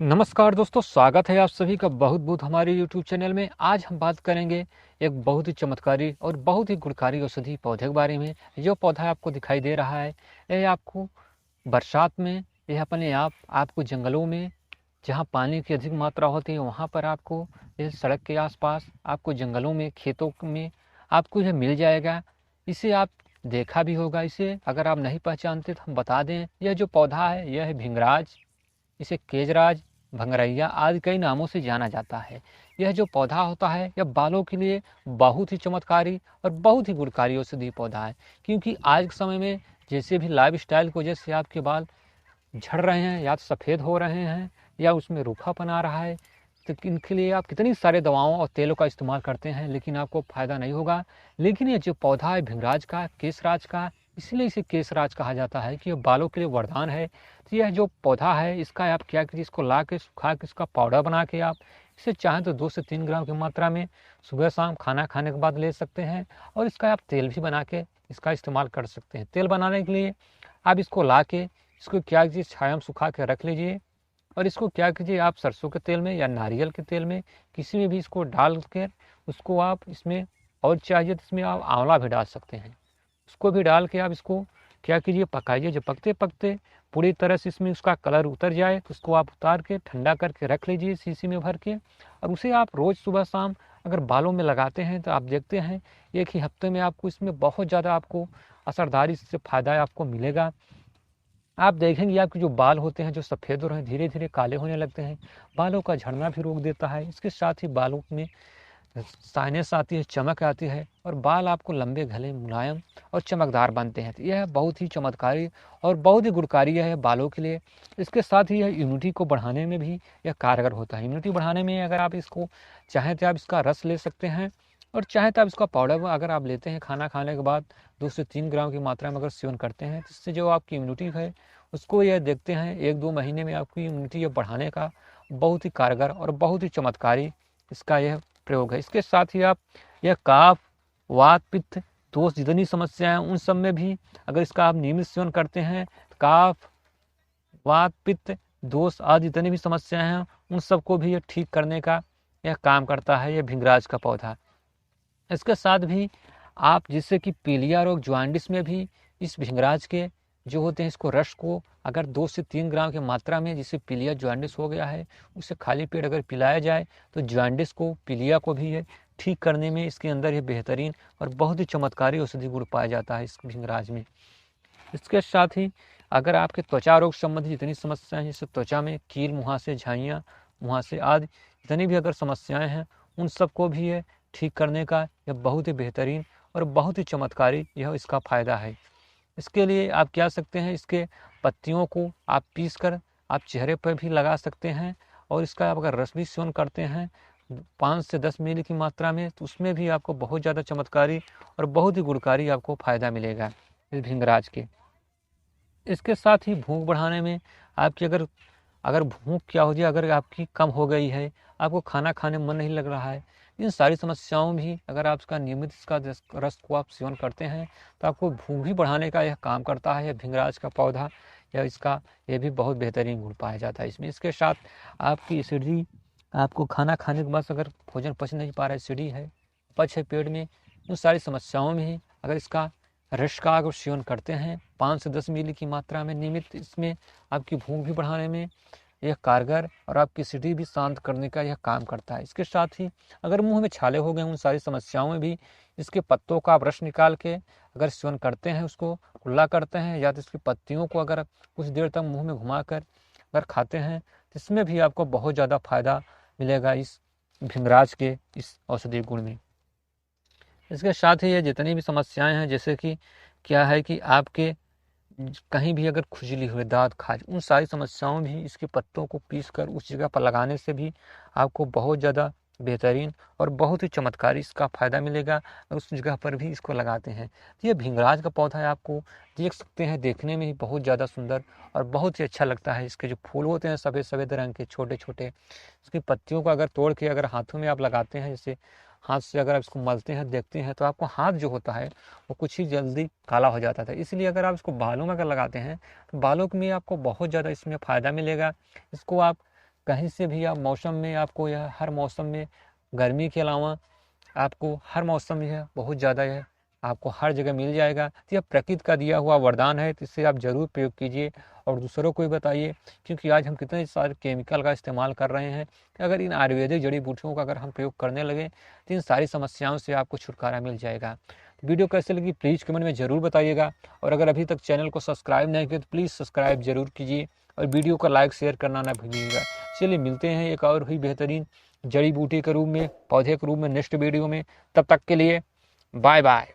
नमस्कार दोस्तों, स्वागत है आप सभी का बहुत बहुत हमारे YouTube चैनल में। आज हम बात करेंगे एक बहुत ही चमत्कारी और बहुत ही गुणकारी औषधि पौधे के बारे में। जो पौधा आपको दिखाई दे रहा है, यह आपको बरसात में, यह अपने आप आपको जंगलों में, जहाँ पानी की अधिक मात्रा होती है वहाँ पर आपको, यह सड़क के आसपास आपको, जंगलों में, खेतों में आपको यह मिल जाएगा। इसे आप देखा भी होगा। इसे अगर आप नहीं पहचानते तो हम बता दें, यह जो पौधा है यह है भिंगराज। इसे केजराज, भंगरैया आदि कई नामों से जाना जाता है। यह जो पौधा होता है यह बालों के लिए बहुत ही चमत्कारी और बहुत ही गुणकारी औषधि पौधा है। क्योंकि आज के समय में जैसे भी लाइफ स्टाइल की वजह से आपके बाल झड़ रहे हैं, या तो सफ़ेद हो रहे हैं, या उसमें रूखापन आ रहा है, तो इनके लिए आप कितनी सारे दवाओं और तेलों का इस्तेमाल करते हैं, लेकिन आपको फ़ायदा नहीं होगा। लेकिन ये जो पौधा है भिंगराज का, केसराज का, इसलिए इसे केसराज कहा जाता है कि यह बालों के लिए वरदान है। तो यह जो पौधा है इसका आप क्या कीजिए, इसको ला के सुखा के इसका पाउडर बना के आप इसे चाहें तो 2 से 3 ग्राम की मात्रा में सुबह शाम खाना खाने के बाद ले सकते हैं। और इसका आप तेल भी बना के इसका इस्तेमाल कर सकते हैं। तेल बनाने के लिए आप इसको ला के इसको क्या कीजिए, छाया में सुखा के रख लीजिए। और इसको क्या कीजिए, आप सरसों के तेल में या नारियल के तेल में किसी में भी इसको डाल कर उसको आप इसमें, और चाहिए तो इसमें आप आंवला भी डाल सकते हैं, उसको भी डाल के आप इसको क्या कीजिए, पकाइए। जब पकते पकते पूरी तरह से इसमें उसका कलर उतर जाए तो उसको आप उतार के ठंडा करके रख लीजिए शीशी में भर के। और उसे आप रोज़ सुबह शाम अगर बालों में लगाते हैं तो आप देखते हैं एक ही हफ्ते में आपको इसमें बहुत ज़्यादा आपको असरदारी से फ़ायदा आपको मिलेगा। आप देखेंगे आपके जो बाल होते हैं जो सफ़ेद हो रहे हैं धीरे धीरे काले होने लगते हैं। बालों का झड़ना भी रोक देता है। इसके साथ ही बालों में साइनेस आती है, चमक आती है, और बाल आपको लंबे, घने, मुलायम और चमकदार बनते हैं। तो यह बहुत ही चमत्कारी और बहुत ही गुणकारी है बालों के लिए। इसके साथ ही यह इम्यूनिटी को बढ़ाने में भी यह कारगर होता है। इम्यूनिटी बढ़ाने में अगर आप इसको चाहें तो आप इसका रस ले सकते हैं, और चाहें तो आप इसका पाउडर अगर आप लेते हैं खाना खाने के बाद 2 से 3 ग्राम की मात्रा में अगर सेवन करते हैं, तो इससे जो आपकी इम्यूनिटी है उसको यह देखते हैं 1-2 महीने में आपकी इम्यूनिटी ये बढ़ाने का बहुत ही कारगर और बहुत ही चमत्कारी इसका यह प्रयोग है। इसके साथ ही आप यह काफ, वात, पित्त, दोष जितनी समस्याएं हैं उन सब में भी अगर इसका आप नियमित सेवन करते हैं, काफ, वात, पित्त, दोष आदि जितनी भी समस्याएं हैं उन सबको भी ये ठीक करने का यह काम करता है, यह भिंगराज का पौधा। इसके साथ भी आप जिससे कि पीलिया रोग, जॉन्डिस में भी इस भिंगराज के जो होते हैं इसको रस को अगर 2 से 3 ग्राम की मात्रा में, जिससे पीलिया जॉन्डिस हो गया है, उसे खाली पेट अगर पिलाया जाए तो जॉन्डिस को, पीलिया को भी ये ठीक करने में इसके अंदर ये बेहतरीन और बहुत ही चमत्कारी औषधि गुण पाया जाता है इस भिंगराज में। इसके साथ ही अगर आपके त्वचा रोग संबंधी जितनी समस्याएं हैं, जैसे त्वचा में कील, मुहासे, झाइयाँ, मुहासे आदि जितनी भी अगर समस्याएं हैं उन सबको भी ये ठीक करने का यह बहुत ही बेहतरीन और बहुत ही चमत्कारी यह इसका फ़ायदा है। इसके लिए आप क्या सकते हैं, इसके पत्तियों को आप पीस कर आप चेहरे पर भी लगा सकते हैं। और इसका आप अगर रस भी सेवन करते हैं 5 से 10 मिली की मात्रा में, तो उसमें भी आपको बहुत ज़्यादा चमत्कारी और बहुत ही गुणकारी आपको फ़ायदा मिलेगा इस भिंगराज के। इसके साथ ही भूख बढ़ाने में आपकी अगर अगर भूख क्या हो जाए, अगर आपकी कम हो गई है, आपको खाना खाने में मन नहीं लग रहा है, इन सारी समस्याओं में भी अगर आप इसका नियमित इसका रस को आप सेवन करते हैं तो आपको भूख भी बढ़ाने का यह काम करता है। यह भिंगराज का पौधा या इसका ये भी बहुत बेहतरीन गुण पाया जाता है इसमें। इसके साथ आपकी एसिडिटी, आपको खाना खाने के बाद अगर भोजन पच नहीं पा रहा है, एसिडिटी है, अपच है पेट में, उन सारी समस्याओं में ही अगर इसका रस का अगर सेवन करते हैं 5 से 10 मिली की मात्रा में नियमित, इसमें आपकी भूख भी बढ़ाने में यह कारगर और आपकी एसिडिटी भी शांत करने का यह काम करता है। इसके साथ ही अगर मुंह में छाले हो गए, उन सारी समस्याओं में भी इसके पत्तों का आप रस निकाल के अगर सेवन करते हैं, उसको कुल्ला करते हैं, या तो इसकी पत्तियों को अगर कुछ देर तक मुंह में घुमा कर अगर खाते हैं तो इसमें भी आपको बहुत ज़्यादा फायदा मिलेगा इस भिंगराज के इस औषधि गुण में। इसके साथ ही ये जितनी भी समस्याएं हैं, जैसे कि क्या है कि आपके कहीं भी अगर खुजली हुई, दाँत खाज, उन सारी समस्याओं में भी इसके पत्तों को पीस कर उस जगह पर लगाने से भी आपको बहुत ज़्यादा बेहतरीन और बहुत ही चमत्कारी इसका फ़ायदा मिलेगा और उस जगह पर भी इसको लगाते हैं। तो ये भिंगराज का पौधा है, आपको देख सकते हैं, देखने में ही बहुत ज़्यादा सुंदर और बहुत ही अच्छा लगता है। इसके जो फूल होते हैं सफ़ेद सफ़ेद रंग के छोटे छोटे, इसकी पत्तियों को अगर तोड़ के अगर हाथों में आप लगाते हैं, जैसे हाथ से अगर आप इसको मलते हैं, देखते हैं, तो आपको हाथ जो होता है वो कुछ ही जल्दी काला हो जाता था। इसलिए अगर आप इसको बालों में अगर लगाते हैं तो बालों में आपको बहुत ज़्यादा इसमें फ़ायदा मिलेगा। इसको आप कहीं से भी आप मौसम में आपको यह हर मौसम में गर्मी के अलावा आपको हर मौसम यह बहुत ज़्यादा यह आपको हर जगह मिल जाएगा। तो यह प्रकृति का दिया हुआ वरदान है, तो इसे आप ज़रूर प्रयोग कीजिए और दूसरों को भी बताइए, क्योंकि आज हम कितने सारे केमिकल का इस्तेमाल कर रहे हैं। अगर इन आयुर्वेदिक जड़ी बूटियों का अगर हम प्रयोग करने लगे तो इन सारी समस्याओं से आपको छुटकारा मिल जाएगा। वीडियो कैसे लगी प्लीज़ कमेंट में ज़रूर बताइएगा, और अगर अभी तक चैनल को सब्सक्राइब नहीं किया तो प्लीज़ सब्सक्राइब जरूर कीजिए और वीडियो का लाइक शेयर करना ना भूलिएगा। चलिए मिलते हैं एक और ही बेहतरीन जड़ी बूटी के रूप में, पौधे के रूप में नेक्स्ट वीडियो में। तब तक के लिए बाय बाय।